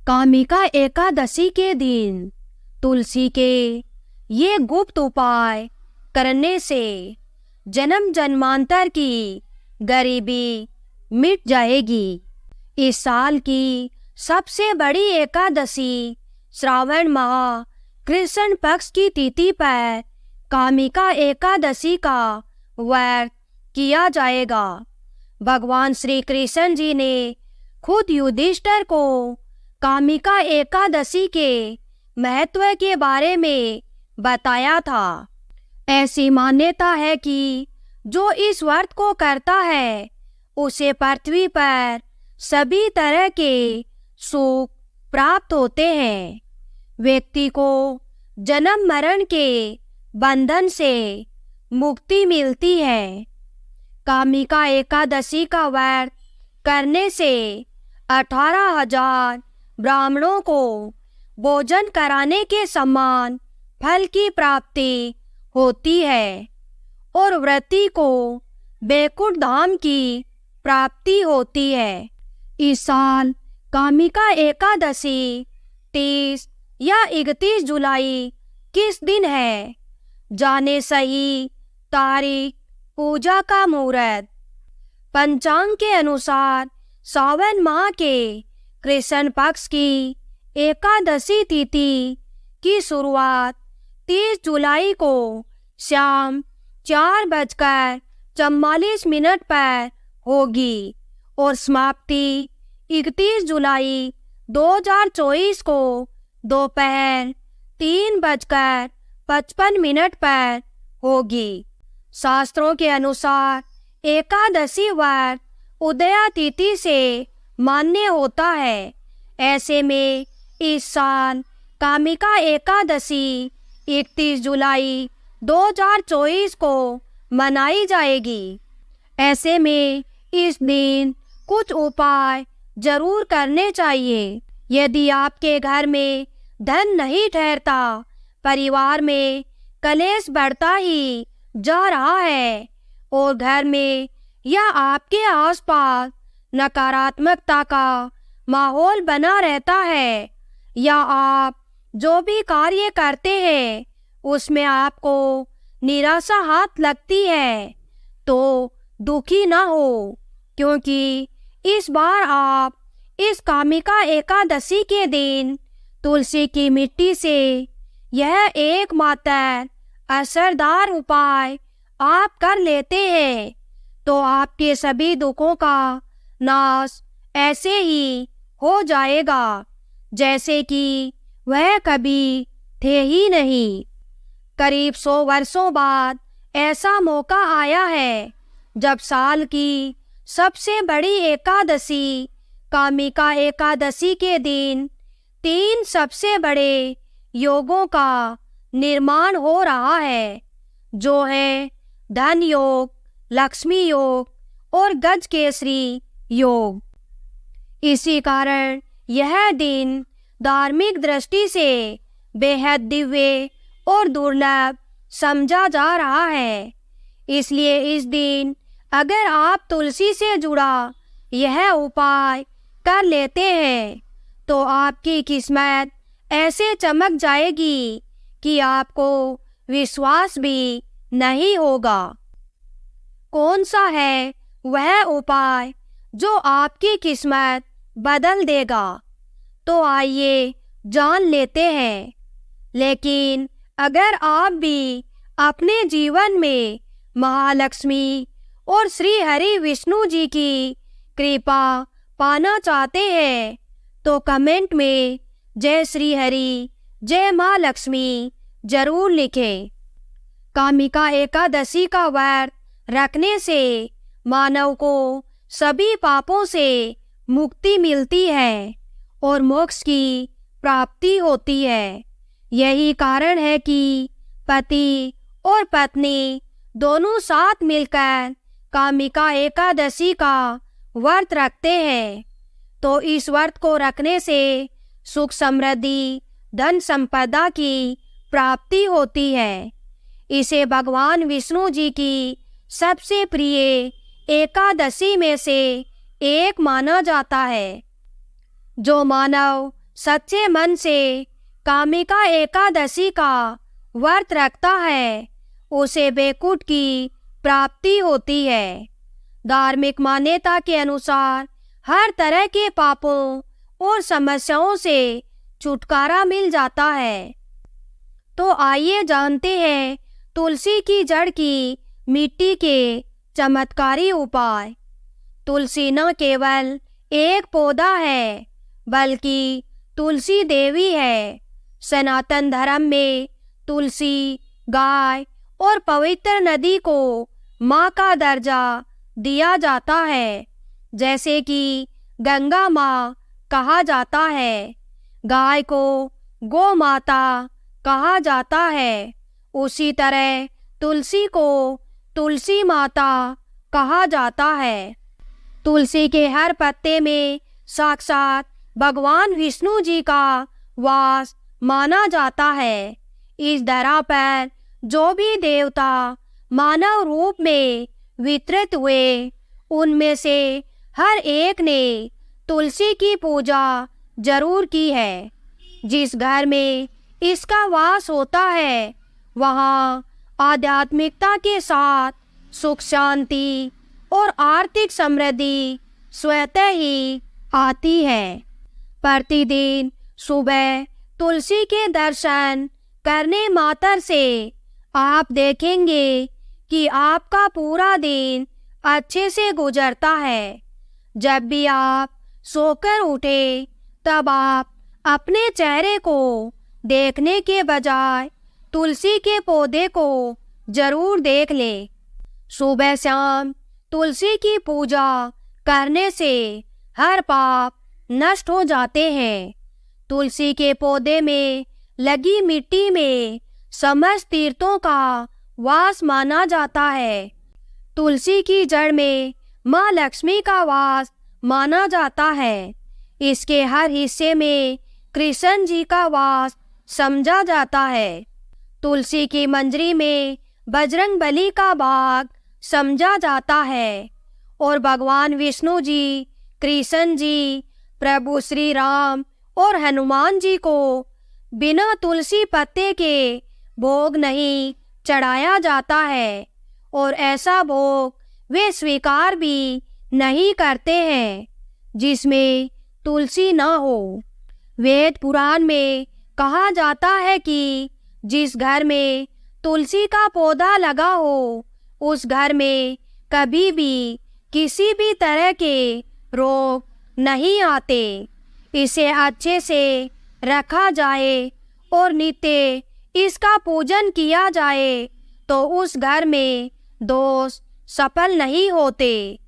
कामिका एकादशी के दिन तुलसी के ये गुप्त उपाय करने से जन्म जन्मांतर की गरीबी मिट जाएगी। इस साल की सबसे बड़ी एकादशी श्रावण माह कृष्ण पक्ष की तिथि पर कामिका एकादशी का व्रत किया जाएगा। भगवान श्री कृष्ण जी ने खुद युधिष्ठिर को कामिका एकादशी के महत्व के बारे में बताया था। ऐसी मान्यता है कि जो इस व्रत को करता है उसे पृथ्वी पर सभी तरह के सुख प्राप्त होते हैं। व्यक्ति को जन्म मरण के बंधन से मुक्ति मिलती है। कामिका एकादशी का व्रत करने से 18,000 ब्राह्मणों को भोजन कराने के समान फल की प्राप्ति होती है और व्रती को बैकुंठ धाम की प्राप्ति होती है। इस साल कामिका एकादशी 30 या 31 जुलाई किस दिन है? जाने सही तारीख, पूजा का मुहूर्त। पंचांग के अनुसार सावन माह के कृष्ण पक्ष की एकादशी तिथि की शुरुआत 30 जुलाई को शाम 4:44 पर होगी और समाप्ति 31 जुलाई 2024 को दोपहर 3:55 पर होगी। शास्त्रों के अनुसार एकादशी व्रत उदया तिथि से मान्य होता है। ऐसे में इस साल कामिका एकादशी 31 जुलाई 2024 को मनाई जाएगी। ऐसे में इस दिन कुछ उपाय जरूर करने चाहिए। यदि आपके घर में धन नहीं ठहरता, परिवार में कलेश बढ़ता ही जा रहा है और घर में या आपके आसपास नकारात्मकता का माहौल बना रहता है, या आप जो भी कार्य करते हैं उसमें आपको निराशा हाथ लगती है, तो दुखी ना हो, क्योंकि इस बार आप इस कामिका एकादशी के दिन तुलसी की मिट्टी से यह एकमात्र असरदार उपाय आप कर लेते हैं तो आपके सभी दुखों का नाश ऐसे ही हो जाएगा जैसे कि वह कभी थे ही नहीं। करीब 100 वर्षों बाद ऐसा मौका आया है जब साल की सबसे बड़ी एकादशी कामिका एकादशी के दिन 3 सबसे बड़े योगों का निर्माण हो रहा है, जो है धन योग, लक्ष्मी योग और गजकेसरी योग। इसी कारण यह दिन धार्मिक दृष्टि से बेहद दिव्य और दुर्लभ समझा जा रहा है। इसलिए इस दिन अगर आप तुलसी से जुड़ा यह उपाय कर लेते हैं तो आपकी किस्मत ऐसे चमक जाएगी कि आपको विश्वास भी नहीं होगा। कौन सा है वह उपाय जो आपकी किस्मत बदल देगा? तो आइए जान लेते हैं। लेकिन अगर आप भी अपने जीवन में महालक्ष्मी और श्री हरि विष्णु जी की कृपा पाना चाहते हैं तो कमेंट में जय श्री हरि, जय माँ लक्ष्मी जरूर लिखें। कामिका एकादशी का व्रत रखने से मानव को सभी पापों से मुक्ति मिलती है और मोक्ष की प्राप्ति होती है। यही कारण है कि पति और पत्नी दोनों साथ मिलकर कामिका एकादशी का व्रत रखते हैं तो इस व्रत को रखने से सुख समृद्धि धन संपदा की प्राप्ति होती है। इसे भगवान विष्णु जी की सबसे प्रिय एकादशी में से एक माना जाता है। जो मानव सच्चे मन से कामिका एकादशी का व्रत रखता है, उसे बैकुंठ की प्राप्ति होती है। धार्मिक मान्यता के अनुसार हर तरह के पापों और समस्याओं से छुटकारा मिल जाता है। तो आइए जानते हैं तुलसी की जड़ की मिट्टी के चमत्कारी उपाय। तुलसी न केवल एक पौधा है, बल्कि तुलसी देवी है। सनातन धर्म में तुलसी, गाय और पवित्र नदी को माँ का दर्जा दिया जाता है। जैसे कि गंगा माँ कहा जाता है, गाय को गौ माता कहा जाता है, उसी तरह तुलसी को तुलसी माता कहा जाता है। तुलसी के हर पत्ते में साक्षात भगवान विष्णु जी का वास माना जाता है। इस धरा पर जो भी देवता मानव रूप में वितरित हुए, उनमें से हर एक ने तुलसी की पूजा जरूर की है। जिस घर में इसका वास होता है, वहाँ आध्यात्मिकता के साथ सुख, शांति और आर्थिक समृद्धि स्वतः ही आती है। प्रतिदिन सुबह तुलसी के दर्शन करने मात्र से आप देखेंगे कि आपका पूरा दिन अच्छे से गुजरता है। जब भी आप सोकर उठे, तब आप अपने चेहरे को देखने के बजाय तुलसी के पौधे को जरूर देख ले। सुबह शाम तुलसी की पूजा करने से हर पाप नष्ट हो जाते हैं। तुलसी के पौधे में लगी मिट्टी में समस्त तीर्थों का वास माना जाता है। तुलसी की जड़ में माँ लक्ष्मी का वास माना जाता है। इसके हर हिस्से में कृष्ण जी का वास समझा जाता है। तुलसी की मंजरी में बजरंगबली का भाग समझा जाता है और भगवान विष्णु जी, कृष्ण जी, प्रभु श्री राम और हनुमान जी को बिना तुलसी पत्ते के भोग नहीं चढ़ाया जाता है और ऐसा भोग वे स्वीकार भी नहीं करते हैं जिसमें तुलसी न हो। वेद पुराण में कहा जाता है कि जिस घर में तुलसी का पौधा लगा हो, उस घर में कभी भी किसी भी तरह के रोग नहीं आते। इसे अच्छे से रखा जाए और नित्य इसका पूजन किया जाए तो उस घर में दोष सफल नहीं होते।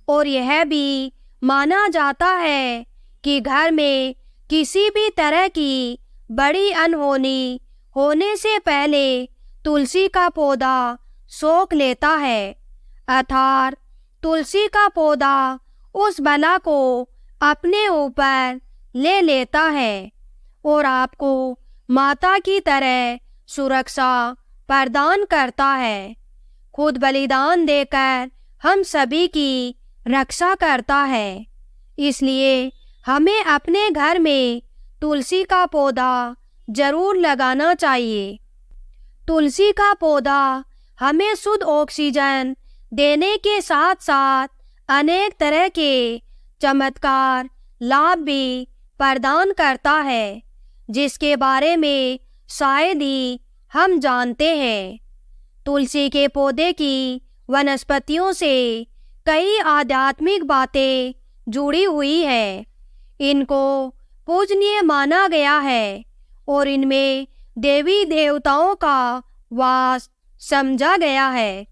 और यह भी माना जाता है कि घर में किसी भी तरह की बड़ी अनहोनी होने से पहले तुलसी का पौधा सोख लेता है, अर्थात तुलसी का पौधा उस बला को अपने ऊपर ले लेता है और आपको माता की तरह सुरक्षा प्रदान करता है। खुद बलिदान देकर हम सभी की रक्षा करता है। इसलिए हमें अपने घर में तुलसी का पौधा जरूर लगाना चाहिए। तुलसी का पौधा हमें शुद्ध ऑक्सीजन देने के साथ साथ अनेक तरह के चमत्कार लाभ भी प्रदान करता है, जिसके बारे में शायद ही हम जानते हैं। तुलसी के पौधे की वनस्पतियों से कई आध्यात्मिक बातें जुड़ी हुई है। इनको पूजनीय माना गया है और इनमें देवी देवताओं का वास समझा गया है।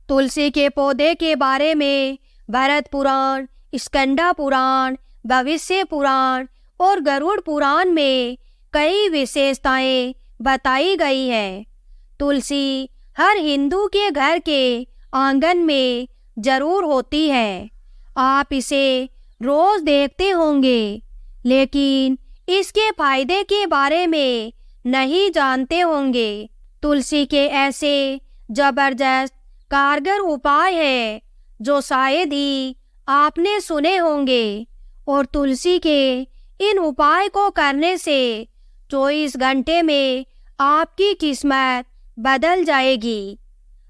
तुलसी के पौधे के बारे में भरत पुराण, स्कंदा पुराण, भविष्य पुराण और गरुड़ पुराण में कई विशेषताएं बताई गई हैं। तुलसी हर हिंदू के घर के आंगन में जरूर होती है। आप इसे रोज देखते होंगे, लेकिन इसके फायदे के बारे में नहीं जानते होंगे। तुलसी के ऐसे जबरदस्त कारगर उपाय है जो शायद ही आपने सुने होंगे और तुलसी के इन उपाय को करने से 24 घंटे में आपकी किस्मत बदल जाएगी।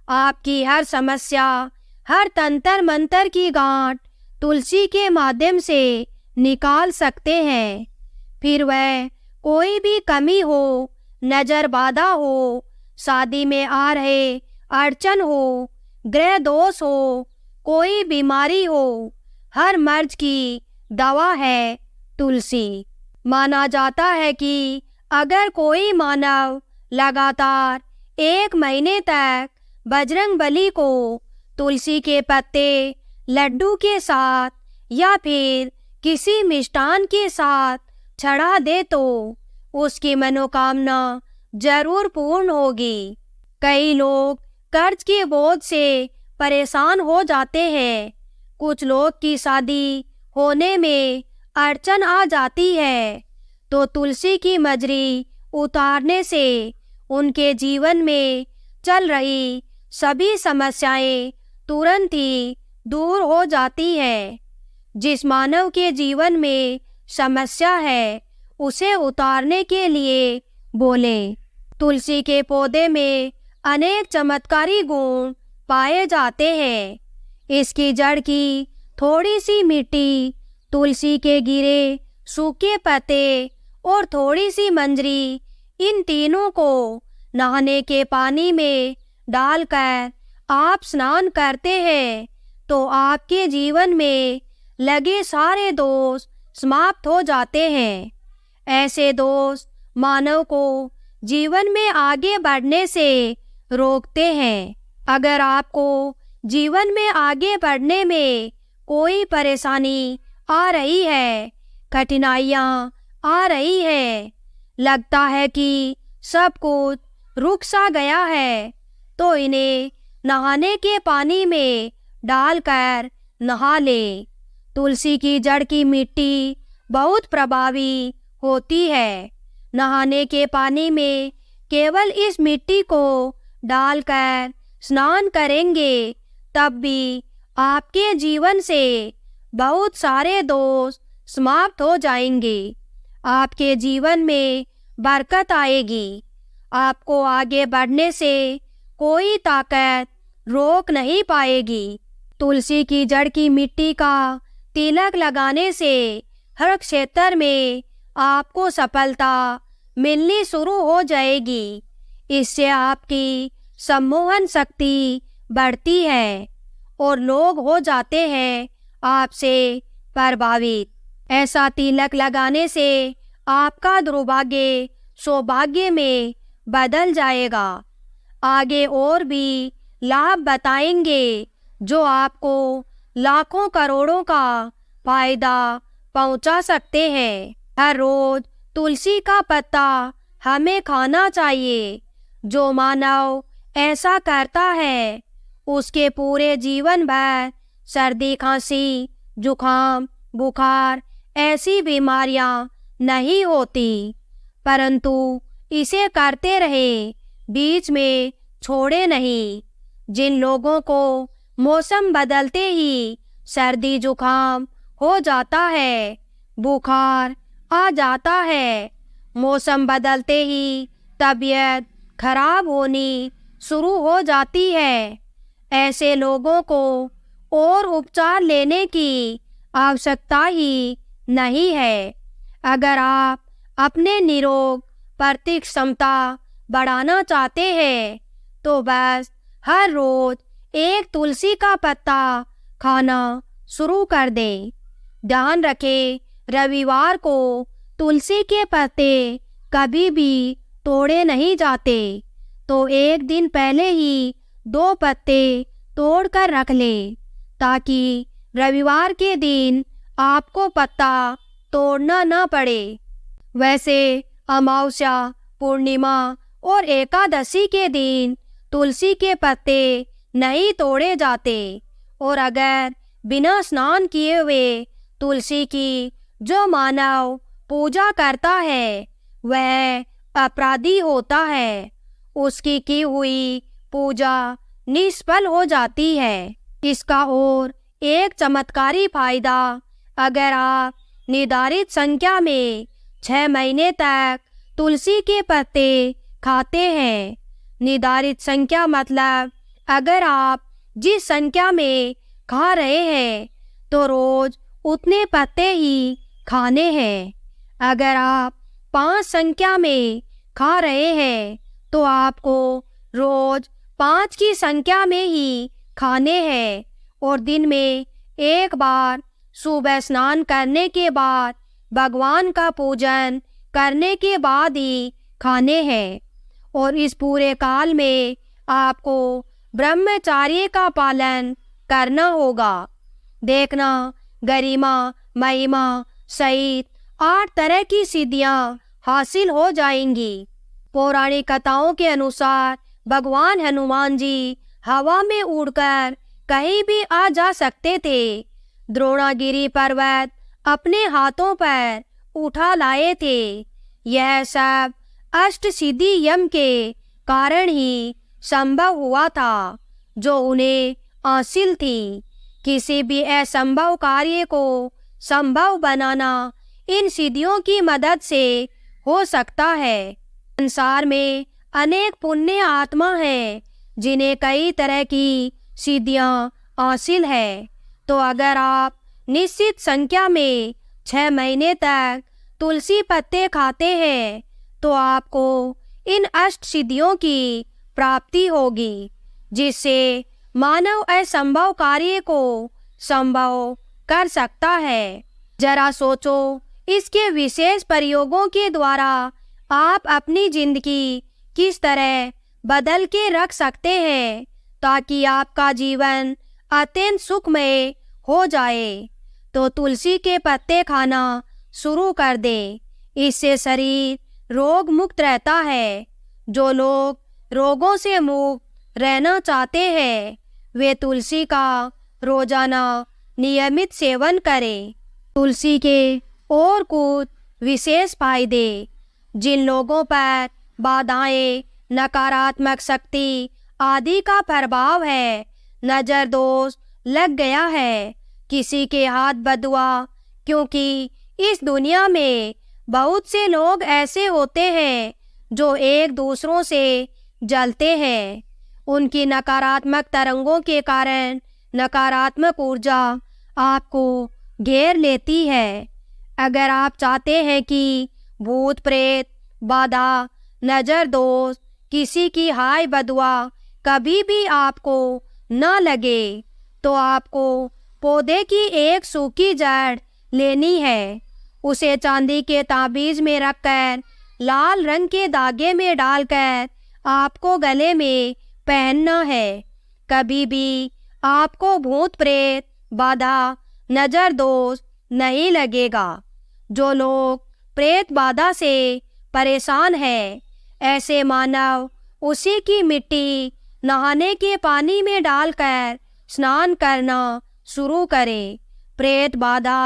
आपकी हर समस्या, हर तंत्र मंत्र की गांठ तुलसी के माध्यम से निकाल सकते हैं। फिर वह कोई भी कमी हो, नजर बाधा हो, शादी में आ रहे अड़चन हो, ग्रह दोष हो, कोई बीमारी हो, हर मर्ज की दवा है तुलसी। माना जाता है कि अगर कोई मानव लगातार 1 महीने तक बजरंगबली को तुलसी के पत्ते लड्डू के साथ या फिर किसी मिष्ठान के साथ चढ़ा दे तो उसकी मनोकामना जरूर पूर्ण होगी। कई लोग कर्ज के बोझ से परेशान हो जाते हैं। कुछ लोग की शादी होने में अड़चन आ जाती है, तो तुलसी की मजरी उतारने से उनके जीवन में चल रही सभी समस्याएं तुरंत ही दूर हो जाती है। जिस मानव के जीवन में समस्या है उसे उतारने के लिए बोले। तुलसी के पौधे में अनेक चमत्कारी गुण पाए जाते हैं। इसकी जड़ की थोड़ी सी मिट्टी, तुलसी के गिरे सूखे पत्ते और थोड़ी सी मंजरी, इन तीनों को नहाने के पानी में डालकर आप स्नान करते हैं तो आपके जीवन में लगे सारे दोष समाप्त हो जाते हैं। ऐसे दोष मानव को जीवन में आगे बढ़ने से रोकते हैं। अगर आपको जीवन में आगे बढ़ने में कोई परेशानी आ रही है, कठिनाइयाँ आ रही है, लगता है कि सब कुछ रुक सा गया है, तो इन्हें नहाने के पानी में डालकर नहा ले। तुलसी की जड़ की मिट्टी बहुत प्रभावी होती है। नहाने के पानी में केवल इस मिट्टी को डालकर स्नान करेंगे तब भी आपके जीवन से बहुत सारे दोष समाप्त हो जाएंगे। आपके जीवन में बरकत आएगी। आपको आगे बढ़ने से कोई ताकत रोक नहीं पाएगी। तुलसी की जड़ की मिट्टी का तिलक लगाने से हर क्षेत्र में आपको सफलता मिलनी शुरू हो जाएगी। इससे आपकी सम्मोहन शक्ति बढ़ती है और लोग हो जाते हैं आपसे प्रभावित। ऐसा तिलक लगाने से आपका दुर्भाग्य सौभाग्य में बदल जाएगा। आगे और भी लाभ बताएंगे जो आपको लाखों करोड़ों का फायदा पहुंचा सकते हैं। हर रोज तुलसी का पत्ता हमें खाना चाहिए। जो मानव ऐसा करता है उसके पूरे जीवन भर सर्दी, खांसी, जुखाम, बुखार ऐसी बीमारियां नहीं होती। परंतु इसे करते रहे, बीच में छोड़े नहीं। जिन लोगों को मौसम बदलते ही सर्दी जुखाम हो जाता है, बुखार आ जाता है, मौसम बदलते ही तबीयत खराब होनी शुरू हो जाती है, ऐसे लोगों को और उपचार लेने की आवश्यकता ही नहीं है। अगर आप अपने निरोग प्रतिक क्षमता बढ़ाना चाहते हैं तो बस हर रोज एक तुलसी का पत्ता खाना शुरू कर दें। ध्यान रखें, रविवार को तुलसी के पत्ते कभी भी तोड़े नहीं जाते, तो एक दिन पहले ही 2 पत्ते तोड़कर रख लें ताकि रविवार के दिन आपको पत्ता तोड़ना न पड़े। वैसे अमावस्या, पूर्णिमा और एकादशी के दिन तुलसी के पत्ते नहीं तोड़े जाते, और अगर बिना स्नान किए हुए तुलसी की जो मानव पूजा करता है वह अपराधी होता है। उसकी की हुई पूजा निष्फल हो जाती है। इसका और एक चमत्कारी फायदा, अगर आप निर्धारित संख्या में 6 महीने तक तुलसी के पत्ते खाते हैं। निर्धारित संख्या मतलब अगर आप जिस संख्या में खा रहे हैं तो रोज उतने पत्ते ही खाने हैं। अगर आप 5 संख्या में खा रहे हैं तो आपको रोज 5 की संख्या में ही खाने हैं और दिन में एक बार सुबह स्नान करने के बाद भगवान का पूजन करने के बाद ही खाने हैं। और इस पूरे काल में आपको ब्रह्मचर्य का पालन करना होगा। देखना, गरिमा महिमा सहित 8 तरह की सिद्धियां हासिल हो जाएंगी। पौराणिक कथाओं के अनुसार भगवान हनुमान जी हवा में उड़कर कहीं भी आ जा सकते थे। द्रोणागिरी पर्वत अपने हाथों पर उठा लाए थे। यह सब अष्ट सिद्धि यम के कारण ही संभव हुआ था जो उन्हें हासिल थी। किसी भी असंभव कार्य को संभव बनाना इन सिद्धियों की मदद से हो सकता है। संसार में अनेक पुण्य आत्मा हैं जिन्हें कई तरह की सिद्धियां हासिल है। तो अगर आप निश्चित संख्या में 6 महीने तक तुलसी पत्ते खाते हैं तो आपको इन अष्ट सिद्धियों की प्राप्ति होगी, जिससे मानव असंभव कार्य को संभव कर सकता है। जरा सोचो, इसके विशेष प्रयोगों के द्वारा आप अपनी जिंदगी किस तरह बदल के रख सकते हैं ताकि आपका जीवन अत्यंत सुखमय हो जाए। तो तुलसी के पत्ते खाना शुरू कर दें। इससे शरीर रोग मुक्त रहता है। जो लोग रोगों से मुक्त रहना चाहते हैं वे तुलसी का रोजाना नियमित सेवन करें। तुलसी के और कुछ विशेष फायदे। जिन लोगों पर बाधाएं, नकारात्मक शक्ति आदि का प्रभाव है, नजर दोष लग गया है, किसी के हाथ बदुआ, क्योंकि इस दुनिया में बहुत से लोग ऐसे होते हैं जो एक दूसरों से जलते हैं। उनकी नकारात्मक तरंगों के कारण नकारात्मक ऊर्जा आपको घेर लेती है। अगर आप चाहते हैं कि भूत प्रेत, बाधा, नजर दोष, किसी की हाय बदुआ कभी भी आपको न लगे तो आपको पौधे की एक सूखी जड़ लेनी है। उसे चांदी के ताबीज में रखकर लाल रंग के धागे में डालकर आपको गले में पहनना है। कभी भी आपको भूत प्रेत, बाधा, नजर दोष नहीं लगेगा। जो लोग प्रेत बाधा से परेशान हैं, ऐसे मानव उसी की मिट्टी नहाने के पानी में डालकर स्नान करना शुरू करें। प्रेत बाधा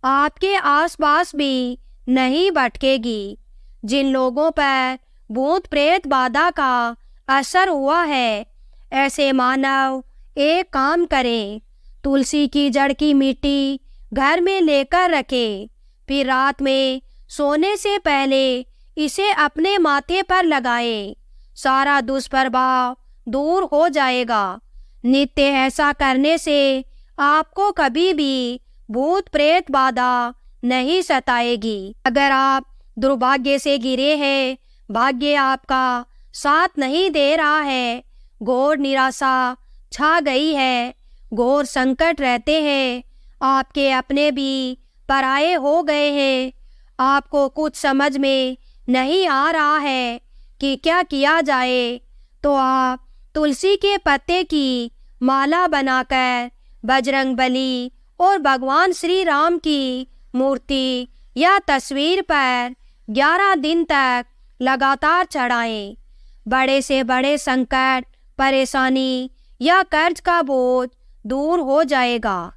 आपके आसपास भी नहीं भटकेगी। जिन लोगों पर भूत प्रेत बाधा का असर हुआ है, ऐसे मानव एक काम करें, तुलसी की जड़ की मिट्टी घर में लेकर रखें। फिर रात में सोने से पहले इसे अपने माथे पर लगाएं। सारा दुष्प्रभाव दूर हो जाएगा। नित्य ऐसा करने से आपको कभी भी भूत प्रेत बाधा नहीं सताएगी। अगर आप दुर्भाग्य से गिरे हैं, भाग्य आपका साथ नहीं दे रहा है, घोर निराशा छा गई है, घोर संकट रहते हैं, आपके अपने भी पराये हो गए हैं, आपको कुछ समझ में नहीं आ रहा है कि क्या किया जाए, तो आप तुलसी के पत्ते की माला बनाकर बजरंगबली और भगवान श्री राम की मूर्ति या तस्वीर पर 11 दिन तक लगातार चढ़ाएं। बड़े से बड़े संकट, परेशानी या कर्ज का बोझ दूर हो जाएगा।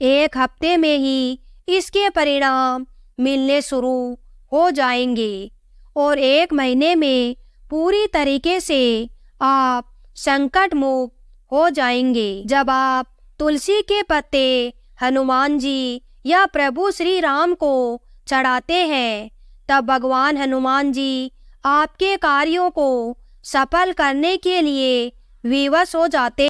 1 हफ्ते में ही इसके परिणाम मिलने शुरू हो जाएंगे और 1 महीने में पूरी तरीके से आप संकट मुक्त हो जाएंगे। जब आप तुलसी के पत्ते हनुमान जी या प्रभु श्री राम को चढ़ाते हैं, तब भगवान हनुमान जी आपके कार्यों को सफल करने के लिए विवश हो जाते